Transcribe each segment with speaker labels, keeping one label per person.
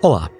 Speaker 1: Olá,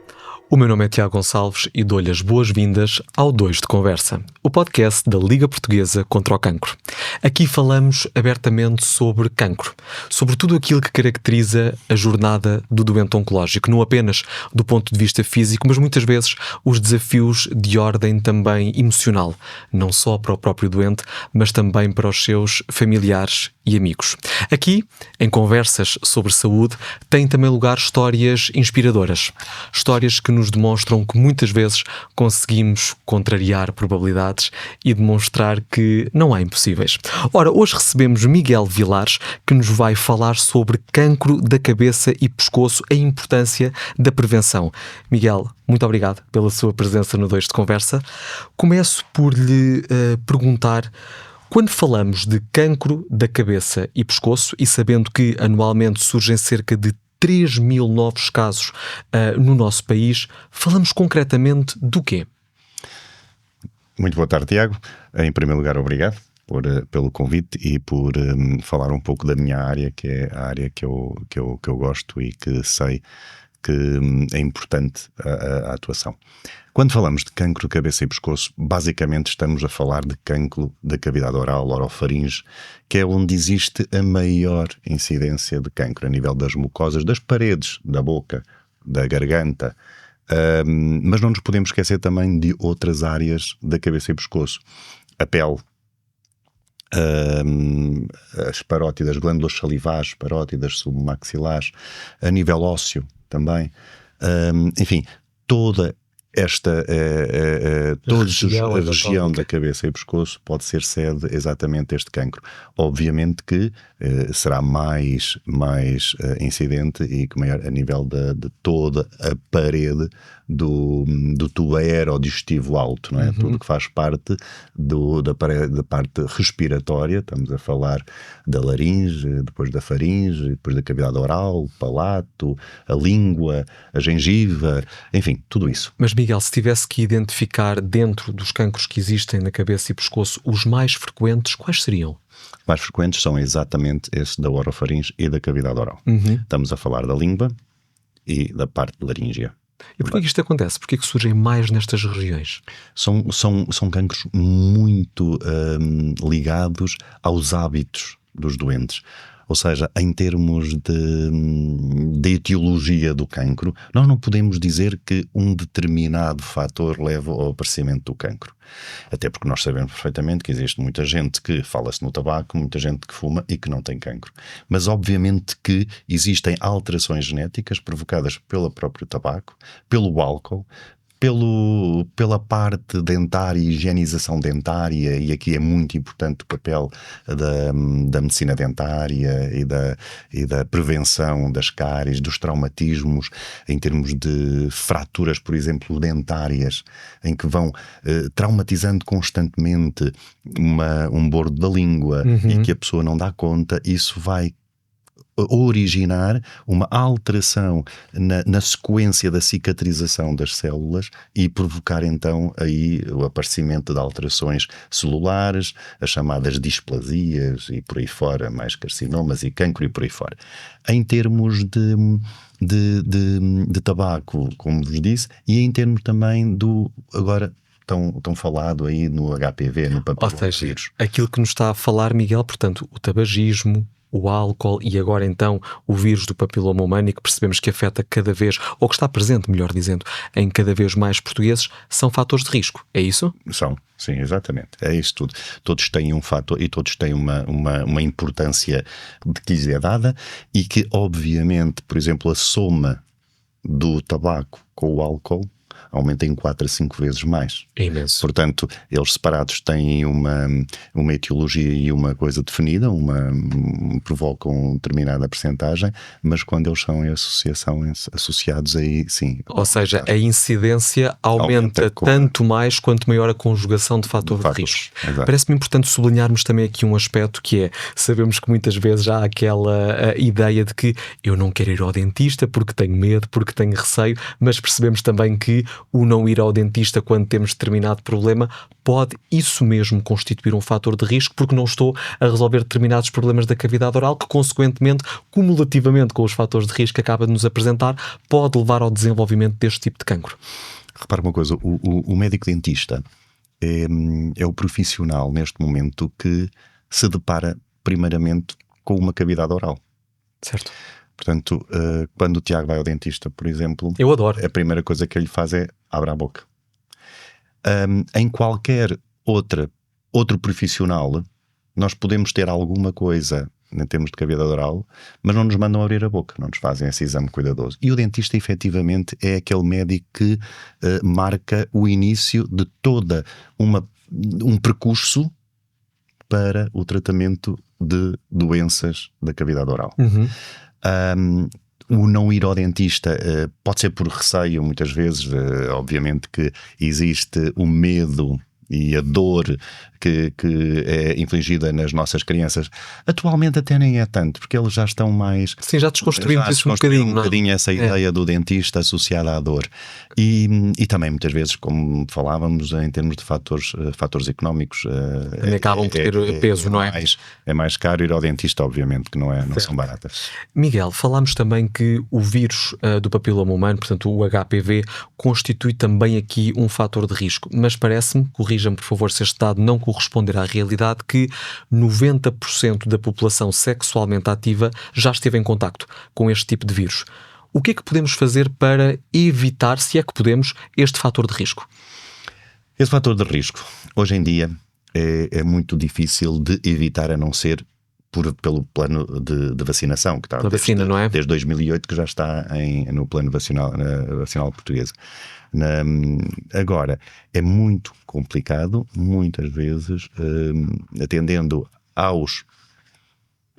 Speaker 1: o meu nome é Tiago Gonçalves e dou-lhe as boas-vindas ao 2 de Conversa, o podcast da Liga Portuguesa contra o Cancro. Aqui falamos abertamente sobre cancro, sobre tudo aquilo que caracteriza a jornada do doente oncológico, não apenas do ponto de vista físico, mas muitas vezes os desafios de ordem também emocional, não só para o próprio doente, mas também para os seus familiares e amigos. Aqui, em conversas sobre saúde, têm também lugar histórias inspiradoras, histórias que nos demonstram que muitas vezes conseguimos contrariar probabilidades e demonstrar que não há impossíveis. Ora, hoje recebemos Miguel Vilares, que nos vai falar sobre cancro da cabeça e pescoço, a importância da prevenção. Miguel, muito obrigado pela sua presença no 2 de Conversa. Começo por lhe perguntar: quando falamos de cancro da cabeça e pescoço, e sabendo que anualmente surgem cerca de 3.000 novos casos no nosso país, falamos concretamente do quê?
Speaker 2: Muito boa tarde, Tiago. Em primeiro lugar, obrigado pelo convite e por falar um pouco da minha área, que é a área que eu gosto e que sei que é importante a atuação. Quando falamos de cancro de cabeça e pescoço, basicamente estamos a falar de cancro da cavidade oral, orofaringe, que é onde existe a maior incidência de cancro, a nível das mucosas, das paredes da boca, da garganta. Mas não nos podemos esquecer também de outras áreas da cabeça e pescoço. A pele, as parótidas, glândulas salivares, parótidas submaxilares, a nível ósseo também. Enfim, toda a região da cabeça e pescoço pode ser sede exatamente deste cancro. Obviamente que será mais incidente e que maior a nível de toda a parede do tubo aerodigestivo alto, não é? Tudo que faz parte da parte respiratória. Estamos a falar da laringe, depois da faringe, depois da cavidade oral, o palato, a língua, a gengiva, enfim, tudo isso.
Speaker 1: Mas Miguel, se tivesse que identificar dentro dos cancros que existem na cabeça e pescoço os mais frequentes, quais seriam?
Speaker 2: Os mais frequentes são exatamente esses da orofaringe e da cavidade oral. Estamos a falar da língua e da parte laríngea.
Speaker 1: E porquê que isto acontece? Porquê que surgem mais nestas regiões?
Speaker 2: São cancros muito ligados aos hábitos dos doentes. Ou seja, em termos de etiologia do cancro, nós não podemos dizer que um determinado fator leva ao aparecimento do cancro. Até porque nós sabemos perfeitamente que existe muita gente que fala-se no tabaco, muita gente que fuma e que não tem cancro. Mas obviamente que existem alterações genéticas provocadas pelo próprio tabaco, pelo álcool, pela parte dentária e higienização dentária, e aqui é muito importante o papel da medicina dentária e da prevenção das cáries, dos traumatismos, em termos de fraturas, por exemplo, dentárias, em que vão traumatizando constantemente um bordo da língua e que a pessoa não dá conta. Isso vai originar uma alteração na sequência da cicatrização das células e provocar então aí o aparecimento de alterações celulares, as chamadas displasias e por aí fora, mais carcinomas e cancro e por aí fora. Em termos de tabaco, como vos disse, e em termos também do agora tão falado aí no HPV, no papilomavírus.
Speaker 1: Ou seja, aquilo que nos está a falar, Miguel, portanto, o tabagismo, o álcool e agora então o vírus do papiloma humano, que percebemos que afeta cada vez, ou que está presente, melhor dizendo, em cada vez mais portugueses, são fatores de risco, é isso?
Speaker 2: São, sim, exatamente, é isso tudo. Todos têm um fator e todos têm uma importância que lhes é dada e que obviamente, por exemplo, a soma do tabaco com o álcool aumenta em 4 a 5 vezes mais.
Speaker 1: É imenso.
Speaker 2: Portanto, eles separados têm uma etiologia e uma coisa definida, provocam determinada percentagem, mas quando eles são em associação, associados aí, sim.
Speaker 1: Ou seja, a incidência aumenta tanto mais quanto maior a conjugação de fator de risco. Parece-me importante sublinharmos também aqui um aspecto que é, sabemos que muitas vezes há aquela ideia de que eu não quero ir ao dentista porque tenho medo, porque tenho receio, mas percebemos também que o não ir ao dentista quando temos determinado problema pode isso mesmo constituir um fator de risco, porque não estou a resolver determinados problemas da cavidade oral que, consequentemente, cumulativamente com os fatores de risco que acaba de nos apresentar, pode levar ao desenvolvimento deste tipo de cancro.
Speaker 2: Repara uma coisa, o médico dentista é o profissional neste momento que se depara primeiramente com uma cavidade oral.
Speaker 1: Certo.
Speaker 2: Portanto, quando o Tiago vai ao dentista, por exemplo,
Speaker 1: Eu adoro.
Speaker 2: a primeira coisa que ele faz é abre a boca. Em qualquer outro profissional, nós podemos ter alguma coisa em termos de cavidade oral, mas não nos mandam abrir a boca, não nos fazem esse exame cuidadoso. E o dentista, efetivamente, é aquele médico que marca o início de toda um percurso para o tratamento de doenças da cavidade oral. O não ir ao dentista pode ser por receio, muitas vezes, obviamente que existe o medo e a dor que é infligida nas nossas crianças. Atualmente até nem é tanto, porque eles já estão mais...
Speaker 1: Sim, já desconstruímos isso um bocadinho,
Speaker 2: essa ideia do dentista associada à dor. E também muitas vezes, como falávamos, em termos de fatores económicos,
Speaker 1: acabam por ter peso, não é?
Speaker 2: É mais caro ir ao dentista, obviamente, que não são baratas.
Speaker 1: Miguel, falámos também que o vírus do papiloma humano, portanto o HPV, constitui também aqui um fator de risco, mas parece-me, corrija-me por favor se este dado não corresponder à realidade, que 90% da população sexualmente ativa já esteve em contacto com este tipo de vírus. O que é que podemos fazer para evitar, se é que podemos, este fator de risco?
Speaker 2: Esse fator de risco, hoje em dia, é muito difícil de evitar, a não ser pelo plano de vacinação, que está
Speaker 1: não é?
Speaker 2: desde 2008, que já está no plano vacinal português. Agora, é muito complicado, muitas vezes, atendendo aos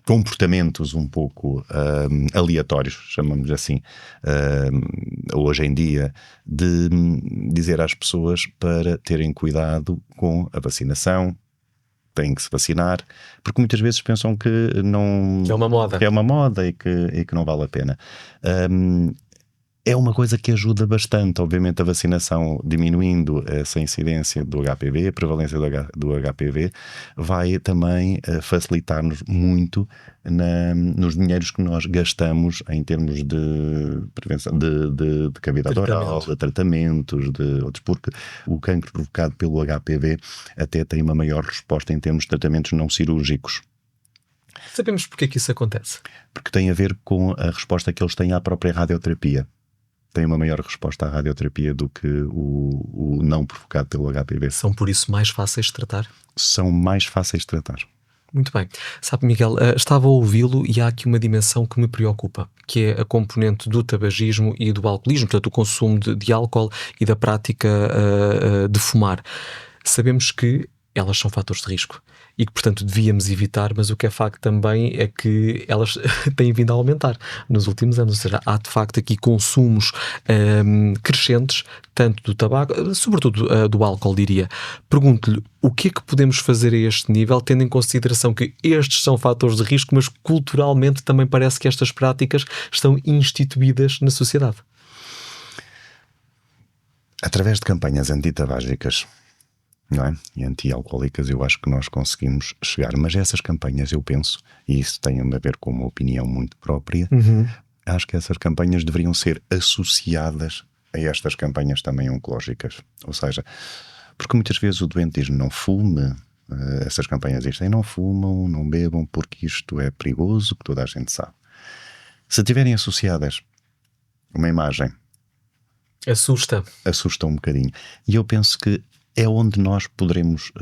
Speaker 2: comportamentos um pouco aleatórios, chamamos assim, hoje em dia, de dizer às pessoas para terem cuidado com a vacinação, têm que se vacinar, porque muitas vezes pensam que não...
Speaker 1: É uma moda.
Speaker 2: Que é uma moda e que não vale a pena. É uma coisa que ajuda bastante, obviamente, a vacinação, diminuindo essa incidência do HPV, a prevalência do HPV, vai também facilitar-nos muito nos dinheiros que nós gastamos em termos de prevenção de cavidade oral, de tratamentos, de outros, porque o cancro provocado pelo HPV até tem uma maior resposta em termos de tratamentos não cirúrgicos.
Speaker 1: Sabemos porque é que isso acontece?
Speaker 2: Porque tem a ver com a resposta que eles têm à própria radioterapia. Tem uma maior resposta à radioterapia do que o não provocado pelo HPV.
Speaker 1: São por isso mais fáceis de tratar?
Speaker 2: São mais fáceis de tratar.
Speaker 1: Muito bem. Sabe, Miguel, estava a ouvi-lo e há aqui uma dimensão que me preocupa, que é a componente do tabagismo e do alcoolismo, portanto o consumo de álcool e da prática de fumar. Sabemos que elas são fatores de risco e que, portanto, devíamos evitar, mas o que é facto também é que elas têm vindo a aumentar nos últimos anos, ou seja, há de facto aqui consumos crescentes, tanto do tabaco, sobretudo do álcool, diria. Pergunto-lhe, o que é que podemos fazer a este nível, tendo em consideração que estes são fatores de risco, mas culturalmente também parece que estas práticas estão instituídas na sociedade?
Speaker 2: Através de campanhas antitabágicas, não é? E anti-alcoólicas, eu acho que nós conseguimos chegar, mas essas campanhas, eu penso, e isso tem a ver com uma opinião muito própria, acho que essas campanhas deveriam ser associadas a estas campanhas também oncológicas, ou seja, porque muitas vezes o doente diz não fume, essas campanhas dizem não fumam, não bebam, porque isto é perigoso, que toda a gente sabe. Se tiverem associadas uma imagem, assusta um bocadinho, e eu penso que é onde nós poderemos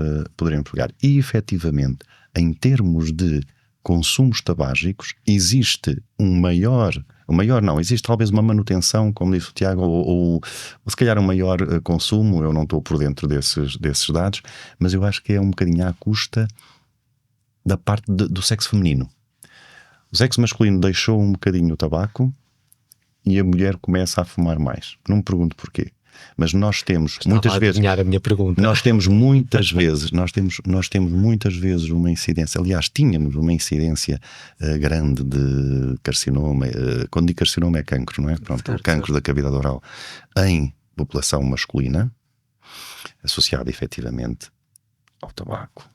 Speaker 2: pegar. E, efetivamente, em termos de consumos tabágicos, existe existe talvez uma manutenção, como disse o Tiago, ou se calhar um maior consumo, eu não estou por dentro desses dados, mas eu acho que é um bocadinho à custa da parte do sexo feminino. O sexo masculino deixou um bocadinho o tabaco e a mulher começa a fumar mais. Não me pergunto porquê. Mas nós temos muitas vezes
Speaker 1: a minha pergunta.
Speaker 2: Nós temos muitas vezes uma incidência, aliás, tínhamos uma incidência grande de carcinoma, quando digo carcinoma é cancro, não é? Pronto, o cancro da cavidade oral em população masculina, associada efetivamente ao tabaco,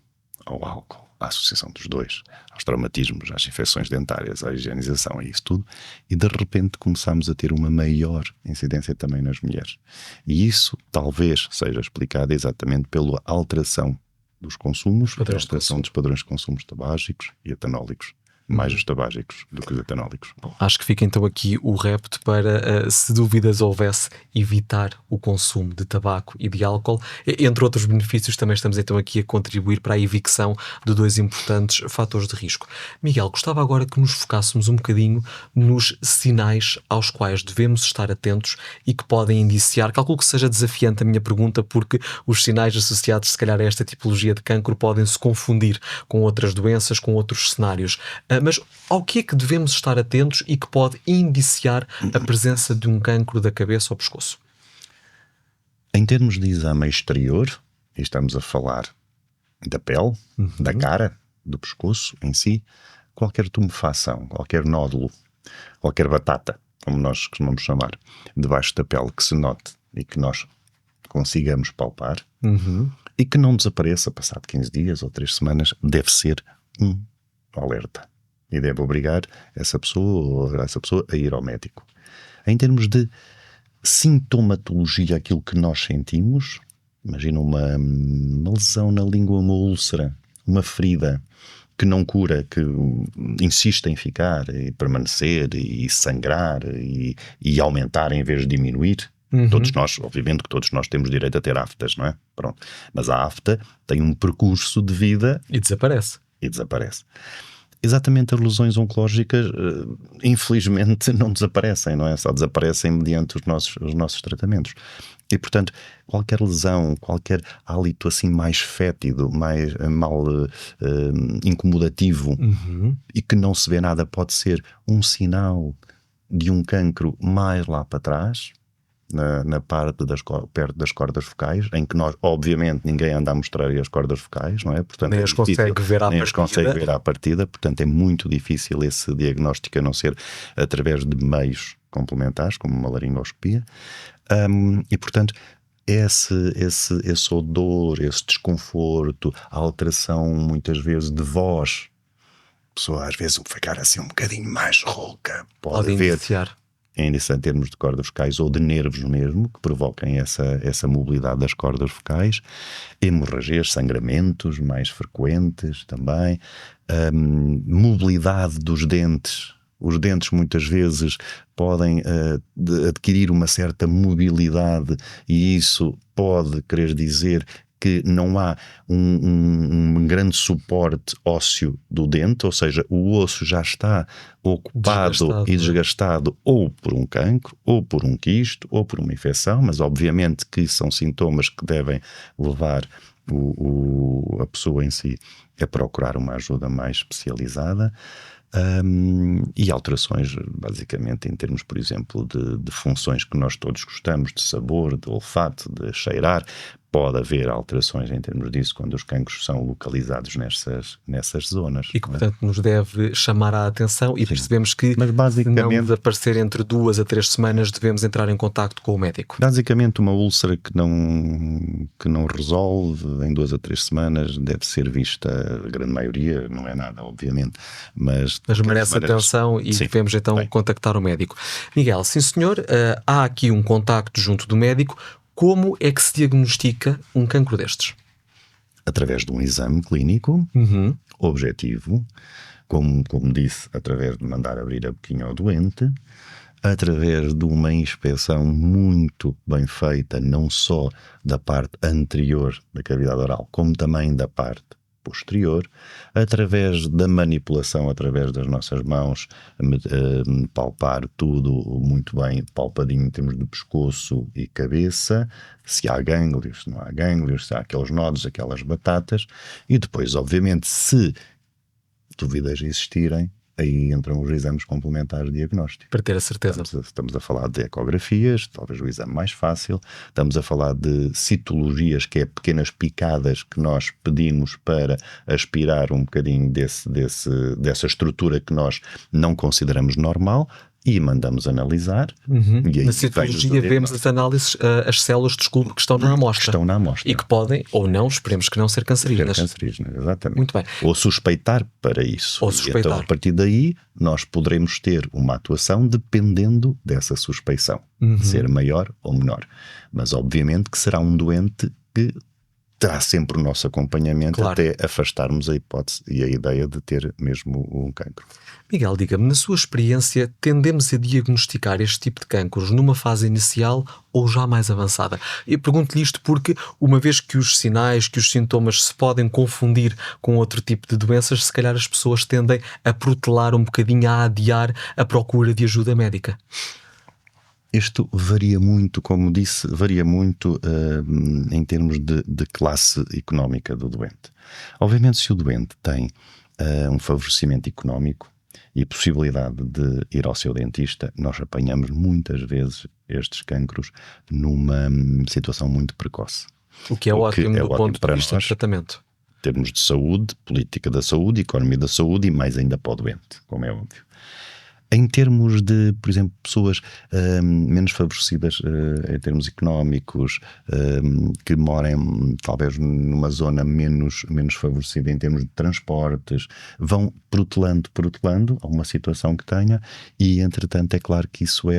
Speaker 2: ao álcool, à associação dos dois, aos traumatismos, às infecções dentárias, à higienização, a isso tudo, e de repente começamos a ter uma maior incidência também nas mulheres. E isso talvez seja explicado exatamente pela alteração dos consumos, a alteração dos padrões de consumos tabágicos e etanólicos. Mais os tabágicos do que os etanólicos.
Speaker 1: Bom, acho que fica então aqui o repto para, se dúvidas houvesse, evitar o consumo de tabaco e de álcool. Entre outros benefícios, também estamos então aqui a contribuir para a evicção de 2 importantes fatores de risco. Miguel, gostava agora que nos focássemos um bocadinho nos sinais aos quais devemos estar atentos e que podem indiciar. Calculo que seja desafiante a minha pergunta, porque os sinais associados, se calhar, a esta tipologia de cancro podem se confundir com outras doenças, com outros cenários. Mas ao que é que devemos estar atentos e que pode indiciar a presença de um cancro da cabeça ou pescoço?
Speaker 2: Em termos de exame exterior, e estamos a falar da pele, da cara, do pescoço em si, qualquer tumefação, qualquer nódulo, qualquer batata, como nós costumamos chamar, debaixo da pele que se note e que nós consigamos palpar, e que não desapareça passado 15 dias ou 3 semanas, deve ser um alerta. E deve obrigar essa pessoa a ir ao médico. Em termos de sintomatologia, aquilo que nós sentimos, imagina uma lesão na língua, uma úlcera, uma ferida que não cura, que insiste em ficar e permanecer e sangrar e aumentar em vez de diminuir. Todos nós, obviamente que todos nós temos direito a ter aftas, não é? Pronto. Mas a afta tem um percurso de vida
Speaker 1: e desaparece.
Speaker 2: Exatamente, as lesões oncológicas infelizmente não desaparecem, não é? Só desaparecem mediante os nossos tratamentos. E portanto, qualquer lesão, qualquer hálito assim mais fétido, mais mal incomodativo e que não se vê nada, pode ser um sinal de um cancro mais lá para trás, na parte perto das cordas focais, em que nós, obviamente, ninguém anda a mostrar as cordas focais, não é? Portanto,
Speaker 1: nem as consegue ver à partida.
Speaker 2: Portanto, é muito difícil esse diagnóstico, a não ser através de meios complementares, como uma laringoscopia. E, portanto, esse odor, esse desconforto, a alteração, muitas vezes, de voz, a pessoa às vezes ficar assim um bocadinho mais rouca, pode haver índice em termos de cordas vocais ou de nervos mesmo, que provoquem essa mobilidade das cordas vocais, hemorragias, sangramentos mais frequentes também, mobilidade dos dentes. Os dentes muitas vezes podem adquirir uma certa mobilidade e isso pode querer dizer que não há um grande suporte ósseo do dente, ou seja, o osso já está ocupado e desgastado ou por um cancro, ou por um quisto, ou por uma infecção, mas obviamente que são sintomas que devem levar a pessoa em si a procurar uma ajuda mais especializada. E alterações basicamente em termos, por exemplo, de funções que nós todos gostamos, de sabor, de olfato, de cheirar. Pode haver alterações em termos disso quando os cancros são localizados nessas zonas.
Speaker 1: E que, portanto, nos deve chamar a atenção e percebemos que,
Speaker 2: mas basicamente,
Speaker 1: se não desaparecer entre 2 a 3 semanas, devemos entrar em contacto com o médico.
Speaker 2: Basicamente, uma úlcera que não resolve em 2 a 3 semanas deve ser vista, a grande maioria, não é nada, obviamente, mas
Speaker 1: merece atenção e devemos então contactar o médico. Miguel, sim senhor, há aqui um contacto junto do médico. Como é que se diagnostica um cancro destes?
Speaker 2: Através de um exame clínico objetivo, como disse, através de mandar abrir a boquinha ao doente, através de uma inspeção muito bem feita, não só da parte anterior da cavidade oral, como também da parte posterior, através da manipulação, através das nossas mãos, palpar tudo muito bem palpadinho em termos de pescoço e cabeça, se há gânglios, se não há gânglios, se há aqueles nodos, aquelas batatas, e depois, obviamente, se dúvidas existirem, aí entram os exames complementares de diagnóstico.
Speaker 1: Para ter a certeza.
Speaker 2: Estamos a falar de ecografias, talvez o exame mais fácil. Estamos a falar de citologias, que é pequenas picadas que nós pedimos para aspirar um bocadinho dessa estrutura que nós não consideramos normal. e mandamos analisar. E aí
Speaker 1: Na citologia vemos as análises, as células, desculpe, que estão na amostra.
Speaker 2: Estão na amostra.
Speaker 1: E que podem, ou não, esperemos que não, ser cancerígenas.
Speaker 2: Exatamente.
Speaker 1: Muito bem.
Speaker 2: Ou suspeitar para isso.
Speaker 1: Ou suspeitar.
Speaker 2: Então, a partir daí, nós poderemos ter uma atuação dependendo dessa suspeição. Ser maior ou menor. Mas, obviamente, que será um doente que terá sempre o nosso acompanhamento, claro, até afastarmos a hipótese e a ideia de ter mesmo um cancro.
Speaker 1: Miguel, diga-me, na sua experiência, tendemos a diagnosticar este tipo de cancros numa fase inicial ou já mais avançada? Eu pergunto-lhe isto porque, uma vez que os sinais, que os sintomas se podem confundir com outro tipo de doenças, se calhar as pessoas tendem a protelar um bocadinho, a adiar a procura de ajuda médica.
Speaker 2: Isto varia muito, como disse, varia muito em termos de classe económica do doente. Obviamente, se o doente tem um favorecimento económico e possibilidade de ir ao seu dentista, nós apanhamos muitas vezes estes cancros numa situação muito precoce.
Speaker 1: O que é ótimo do ponto de vista de tratamento.
Speaker 2: Em termos de saúde, política da saúde, economia da saúde e mais ainda para o doente, como é óbvio. Em termos de, por exemplo, pessoas menos favorecidas em termos económicos, que morem talvez numa zona menos favorecida em termos de transportes, vão protelando a uma situação que tenha e, entretanto, é claro que isso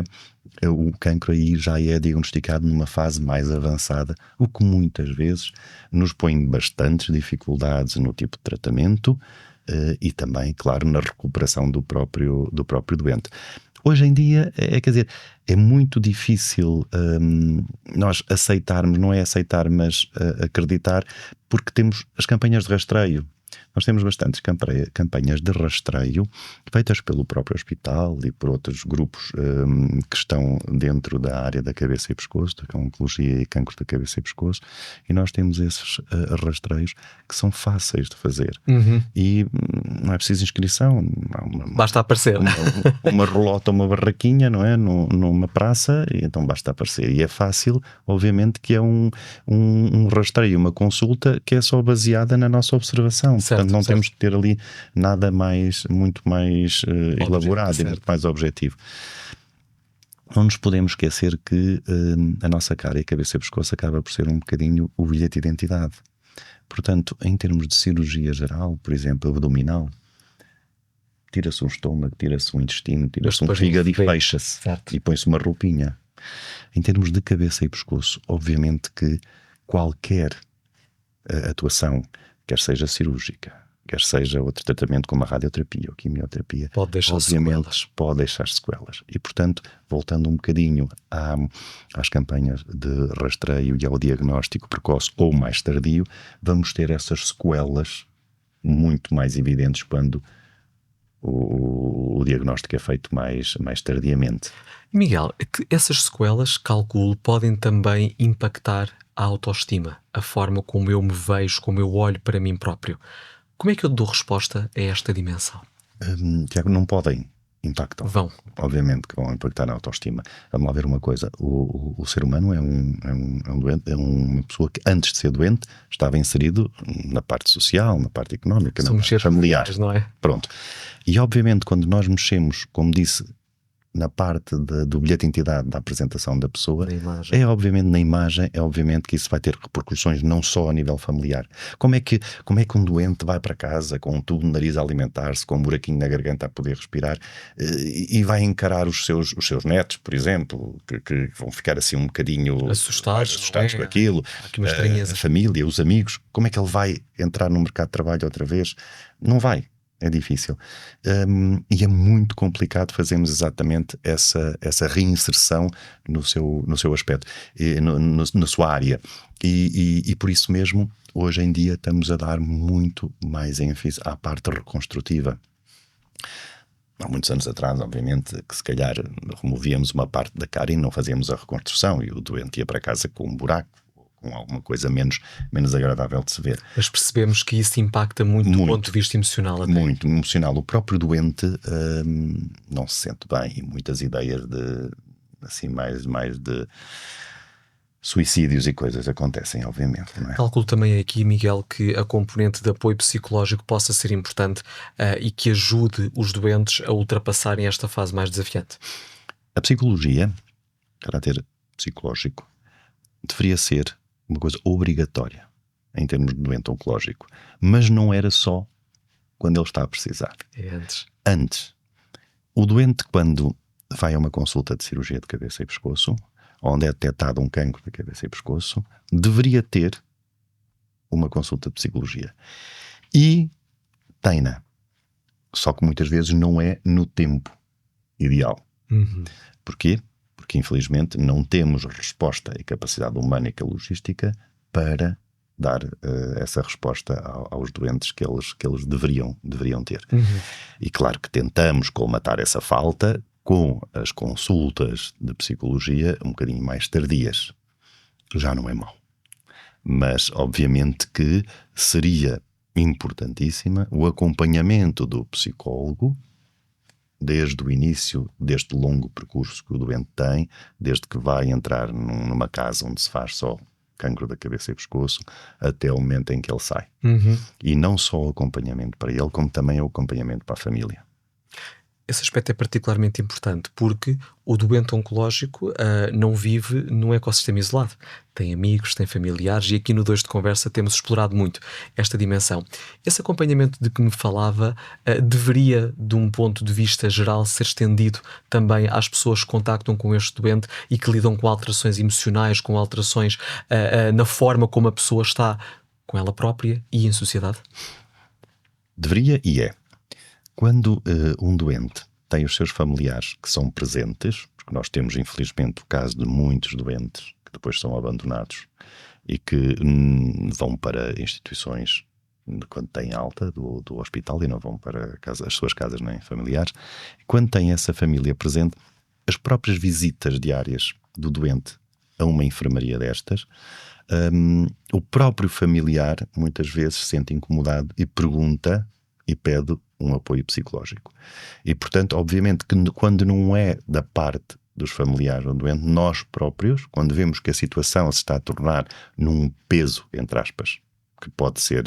Speaker 2: o cancro aí já é diagnosticado numa fase mais avançada, o que muitas vezes nos põe bastantes dificuldades no tipo de tratamento, e também, claro, na recuperação do próprio doente. Hoje em dia, quer dizer, é muito difícil nós aceitarmos, não é aceitar, mas acreditar, porque temos as campanhas de rastreio. Nós temos bastantes campanhas de rastreio feitas pelo próprio hospital e por outros grupos que estão dentro da área da cabeça e pescoço, da oncologia e cancro da cabeça e pescoço, e nós temos esses rastreios que são fáceis de fazer. E não é preciso inscrição.
Speaker 1: Basta aparecer.
Speaker 2: Uma rolota, uma barraquinha, não é? Numa praça, e então basta aparecer. E é fácil, obviamente, que é um rastreio, uma consulta que é só baseada na nossa observação.
Speaker 1: Certo,
Speaker 2: portanto, não temos que ter ali nada muito mais elaborado e muito mais objetivo. Não nos podemos esquecer que a nossa cara e a cabeça e o pescoço acaba por ser um bocadinho o bilhete de identidade. Portanto, em termos de cirurgia geral, por exemplo, abdominal, tira-se um estômago, tira-se um intestino, tira-se um fígado e fecha-se. E põe-se uma roupinha. Em termos de cabeça e pescoço, obviamente que qualquer atuação, quer seja cirúrgica, quer seja outro tratamento como a radioterapia ou quimioterapia,
Speaker 1: pode deixar
Speaker 2: sequelas. E, portanto, voltando um bocadinho às campanhas de rastreio e ao diagnóstico precoce ou mais tardio, vamos ter essas sequelas muito mais evidentes quando o diagnóstico é feito mais tardiamente.
Speaker 1: Miguel, essas sequelas, calculo, podem também impactar a autoestima, a forma como eu me vejo, como eu olho para mim próprio. Como é que eu dou resposta a esta dimensão?
Speaker 2: Tiago, não podem impactar.
Speaker 1: Vão.
Speaker 2: Obviamente que vão impactar na autoestima. Vamos lá ver uma coisa. O ser humano é um doente, é uma pessoa que antes de ser doente estava inserido na parte social, na parte económica, na parte familiar.
Speaker 1: Não é?
Speaker 2: Pronto. E obviamente quando nós mexemos, como disse, na parte do bilhete de identidade da apresentação da pessoa, é obviamente na imagem, é obviamente que isso vai ter repercussões não só a nível familiar. Como é que um doente vai para casa com um tubo no nariz a alimentar-se, com um buraquinho na garganta a poder respirar, e vai encarar os seus netos, por exemplo, que vão ficar assim um bocadinho assustados com aquilo, a família, os amigos, como é que ele vai entrar no mercado de trabalho outra vez? Não vai. É difícil. E é muito complicado fazermos exatamente essa reinserção no seu aspecto, na sua área. E por isso mesmo, hoje em dia, estamos a dar muito mais ênfase à parte reconstrutiva. Há muitos anos atrás, obviamente, que se calhar removíamos uma parte da cara e não fazíamos a reconstrução, e o doente ia para casa com um buraco, com alguma coisa menos agradável de se ver.
Speaker 1: Mas percebemos que isso impacta muito do ponto de vista emocional. Até.
Speaker 2: Muito emocional. O próprio doente não se sente bem, e muitas ideias de assim mais de suicídios e coisas acontecem, obviamente, não é?
Speaker 1: Calculo também aqui, Miguel, que a componente de apoio psicológico possa ser importante e que ajude os doentes a ultrapassarem esta fase mais desafiante.
Speaker 2: A psicologia, caráter psicológico, deveria ser uma coisa obrigatória em termos de doente oncológico, mas não era só quando ele está a precisar.
Speaker 1: É antes.
Speaker 2: Antes, o doente, quando vai a uma consulta de cirurgia de cabeça e pescoço, onde é detectado um cancro da cabeça e pescoço, deveria ter uma consulta de psicologia. E tem-na. Só que muitas vezes não é no tempo ideal. Porquê? Porque infelizmente não temos resposta e capacidade humana e logística para dar essa resposta aos doentes que eles deveriam ter. E claro que tentamos colmatar essa falta com as consultas de psicologia um bocadinho mais tardias. Já não é mau. Mas obviamente que seria importantíssima o acompanhamento do psicólogo desde o início deste longo percurso que o doente tem, desde que vai entrar numa casa onde se faz só cancro da cabeça e pescoço, até o momento em que ele sai. E não só o acompanhamento para ele, como também o acompanhamento para a família.
Speaker 1: Esse aspecto é particularmente importante porque o doente oncológico não vive num ecossistema isolado. Tem amigos, tem familiares e aqui no 2 de Conversa temos explorado muito esta dimensão. Esse acompanhamento de que me falava deveria, de um ponto de vista geral, ser estendido também às pessoas que contactam com este doente e que lidam com alterações emocionais, com alterações na forma como a pessoa está com ela própria e em sociedade?
Speaker 2: Deveria e é. Quando um doente tem os seus familiares que são presentes, porque nós temos infelizmente o caso de muitos doentes que depois são abandonados e que vão para instituições quando têm alta do hospital e não vão para as suas casas nem familiares. Quando tem essa família presente, as próprias visitas diárias do doente a uma enfermaria destas, o próprio familiar muitas vezes se sente incomodado e pergunta e pede um apoio psicológico. E, portanto, obviamente que quando não é da parte dos familiares do doente, nós próprios, quando vemos que a situação se está a tornar num peso, entre aspas, que pode ser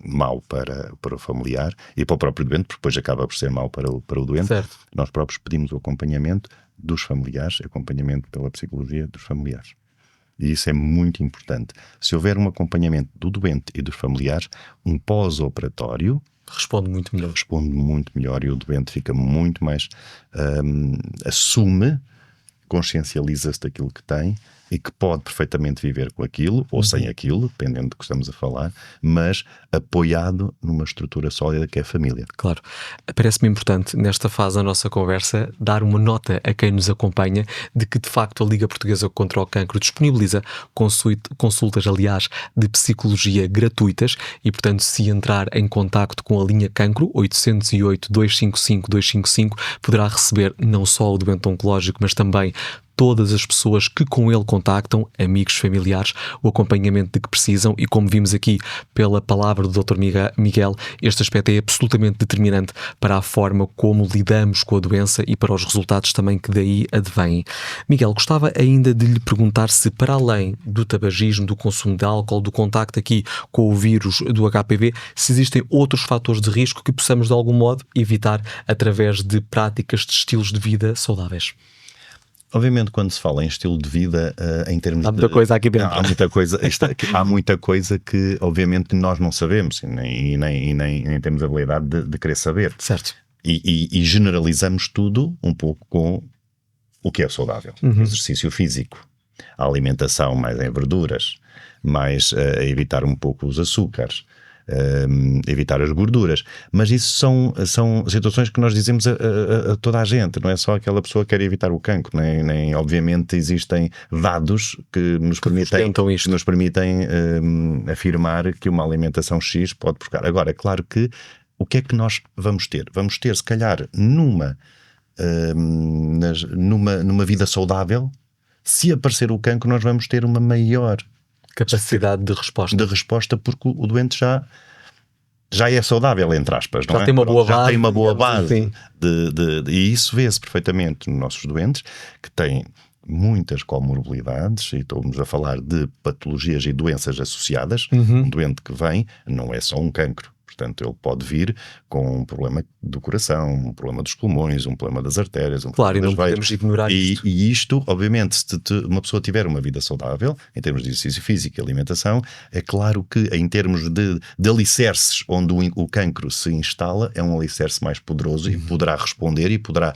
Speaker 2: mau para o familiar e para o próprio doente, porque depois acaba por ser mau para o doente,
Speaker 1: certo,
Speaker 2: nós próprios pedimos o acompanhamento dos familiares, acompanhamento pela psicologia dos familiares. E isso é muito importante. Se houver um acompanhamento do doente e dos familiares, um pós-operatório
Speaker 1: responde muito melhor
Speaker 2: e o doente fica muito mais assume, consciencializa-se daquilo que tem e que pode perfeitamente viver com aquilo ou sem aquilo, dependendo do que estamos a falar, mas apoiado numa estrutura sólida que é a família.
Speaker 1: Claro. Parece-me importante, nesta fase da nossa conversa, dar uma nota a quem nos acompanha de que, de facto, a Liga Portuguesa contra o Cancro disponibiliza consultas, aliás, de psicologia gratuitas e, portanto, se entrar em contacto com a linha Cancro, 808-255-255, poderá receber não só o doente oncológico, mas também todas as pessoas que com ele contactam, amigos, familiares, o acompanhamento de que precisam e, como vimos aqui pela palavra do Dr. Miguel, este aspecto é absolutamente determinante para a forma como lidamos com a doença e para os resultados também que daí advêm. Miguel, gostava ainda de lhe perguntar se, para além do tabagismo, do consumo de álcool, do contacto aqui com o vírus do HPV, se existem outros fatores de risco que possamos de algum modo evitar através de práticas de estilos de vida saudáveis.
Speaker 2: Obviamente, quando se fala em estilo de vida, em termos
Speaker 1: há muita coisa aqui dentro.
Speaker 2: Há muita coisa que, obviamente, nós não sabemos e nem temos a habilidade de querer saber.
Speaker 1: Certo.
Speaker 2: E generalizamos tudo um pouco com o que é saudável. Exercício físico, a alimentação mais em verduras, mais evitar um pouco os açúcares, evitar as gorduras, mas isso são situações que nós dizemos a toda a gente, não é só aquela pessoa que quer evitar o cancro, nem obviamente existem dados que nos permitem afirmar que uma alimentação X pode buscar. Agora, é claro que o que é que nós vamos ter? Vamos ter, se calhar, numa vida saudável, se aparecer o cancro, nós vamos ter uma maior
Speaker 1: capacidade de resposta.
Speaker 2: Porque o doente já é saudável, entre aspas, não é?
Speaker 1: Tem uma boa base.
Speaker 2: Já tem uma boa base.
Speaker 1: Sim.
Speaker 2: E isso vê-se perfeitamente nos nossos doentes, que têm muitas comorbilidades, e estamos a falar de patologias e doenças associadas. Um doente que vem não é só um cancro. Portanto, ele pode vir com um problema do coração, um problema dos pulmões, um problema das artérias, um
Speaker 1: Claro, e
Speaker 2: problema
Speaker 1: não
Speaker 2: das veias.
Speaker 1: podemos ignorar isto.
Speaker 2: E isto, obviamente, se uma pessoa tiver uma vida saudável, em termos de exercício físico e alimentação, é claro que em termos de alicerces onde o cancro se instala, é um alicerce mais poderoso e poderá responder e poderá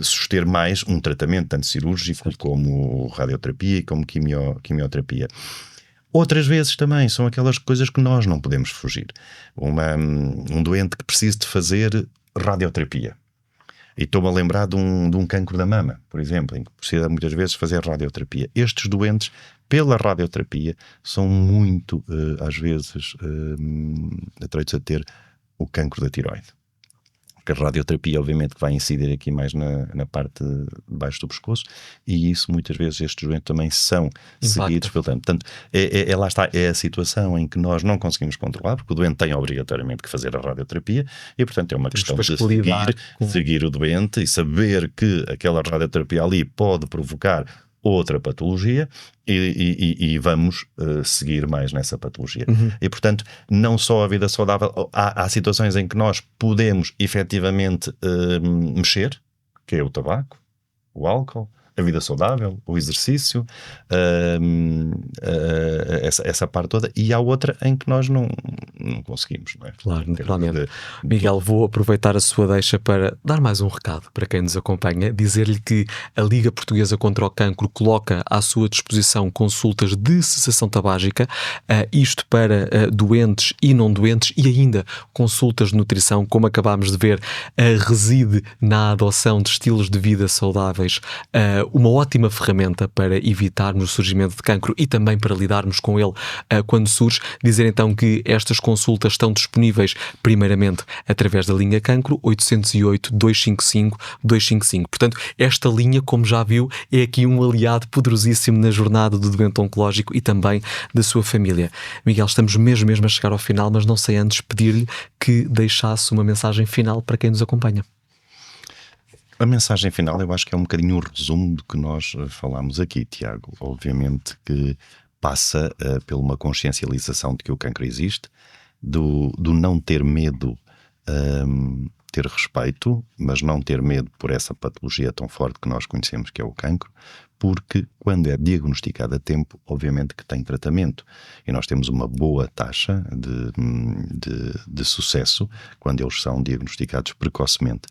Speaker 2: suster mais um tratamento tanto cirúrgico como radioterapia e como quimioterapia. Outras vezes também são aquelas coisas que nós não podemos fugir. Um doente que precisa de fazer radioterapia. E estou-me a lembrar de um cancro da mama, por exemplo, em que precisa muitas vezes fazer radioterapia. Estes doentes, pela radioterapia, são muito, às vezes, atreitos a ter o cancro da tiroide. Porque a radioterapia, obviamente, que vai incidir aqui mais na parte de baixo do pescoço, e isso, muitas vezes, estes doentes também são seguidos pelo tempo. Portanto, lá está, é a situação em que nós não conseguimos controlar, porque o doente tem obrigatoriamente que fazer a radioterapia, e, portanto, é uma questão de seguir o doente e saber que aquela radioterapia ali pode provocar outra patologia e vamos seguir mais nessa patologia. E, portanto, não só a vida saudável, há situações em que nós podemos efetivamente mexer, que é o tabaco, o álcool, a vida saudável, o exercício, essa parte toda, e há outra em que nós não conseguimos, não é?
Speaker 1: Claro, naturalmente. Miguel, vou aproveitar a sua deixa para dar mais um recado para quem nos acompanha, dizer-lhe que a Liga Portuguesa contra o Cancro coloca à sua disposição consultas de cessação tabágica, isto para doentes e não doentes, e ainda consultas de nutrição, como acabámos de ver, reside na adoção de estilos de vida saudáveis, uma ótima ferramenta para evitarmos o surgimento de cancro e também para lidarmos com ele quando surge. Dizer então que estas consultas estão disponíveis primeiramente através da linha Cancro 808-255-255. Portanto, esta linha, como já viu, é aqui um aliado poderosíssimo na jornada do doente oncológico e também da sua família. Miguel, estamos mesmo a chegar ao final, mas não sei antes pedir-lhe que deixasse uma mensagem final para quem nos acompanha.
Speaker 2: A mensagem final eu acho que é um bocadinho o resumo do que nós falámos aqui, Tiago. Obviamente que passa por uma consciencialização de que o cancro existe, do não ter medo, ter respeito, mas não ter medo por essa patologia tão forte que nós conhecemos, que é o cancro, porque quando é diagnosticado a tempo, obviamente que tem tratamento. E nós temos uma boa taxa de sucesso quando eles são diagnosticados precocemente.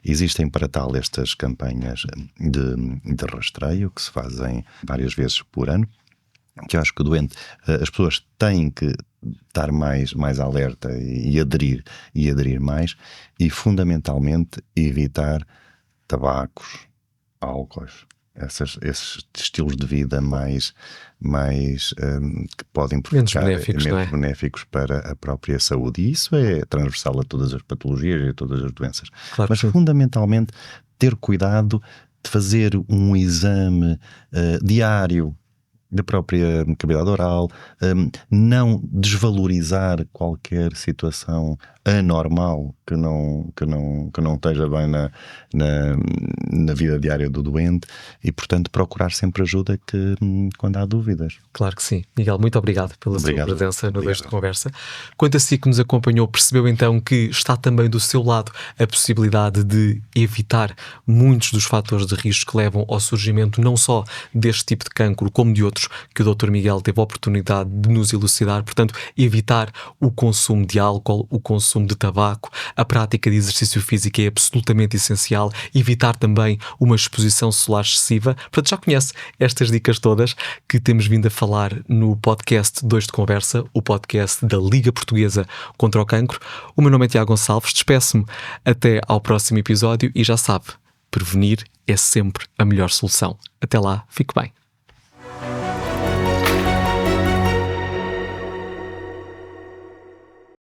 Speaker 2: Existem para tal estas campanhas de rastreio que se fazem várias vezes por ano, que eu acho que o doente, as pessoas têm que estar mais alerta e aderir mais, e fundamentalmente evitar tabacos, álcoois, esses estilos de vida mais que podem provocar menos benéficos para a própria saúde. E isso é transversal a todas as patologias e a todas as doenças.
Speaker 1: Claro.
Speaker 2: Mas fundamentalmente ter cuidado de fazer um exame diário da própria cavidade oral, não desvalorizar qualquer situação anormal que não esteja bem na vida diária do doente, e, portanto, procurar sempre ajuda quando há dúvidas.
Speaker 1: Claro que sim. Miguel, muito obrigado pela sua presença no Dois de Conversa. Quanto a si que nos acompanhou, percebeu então que está também do seu lado a possibilidade de evitar muitos dos fatores de risco que levam ao surgimento não só deste tipo de cancro, como de outros que o Dr. Miguel teve a oportunidade de nos elucidar. Portanto, evitar o consumo de álcool, o consumo de tabaco, a prática de exercício físico é absolutamente essencial, evitar também uma exposição solar excessiva. Portanto, já conhece estas dicas todas que temos vindo a falar no podcast 2 de Conversa, o podcast da Liga Portuguesa contra o Cancro. O meu nome é Tiago Gonçalves, despeço-me até ao próximo episódio e já sabe, prevenir é sempre a melhor solução. Até lá, fique bem.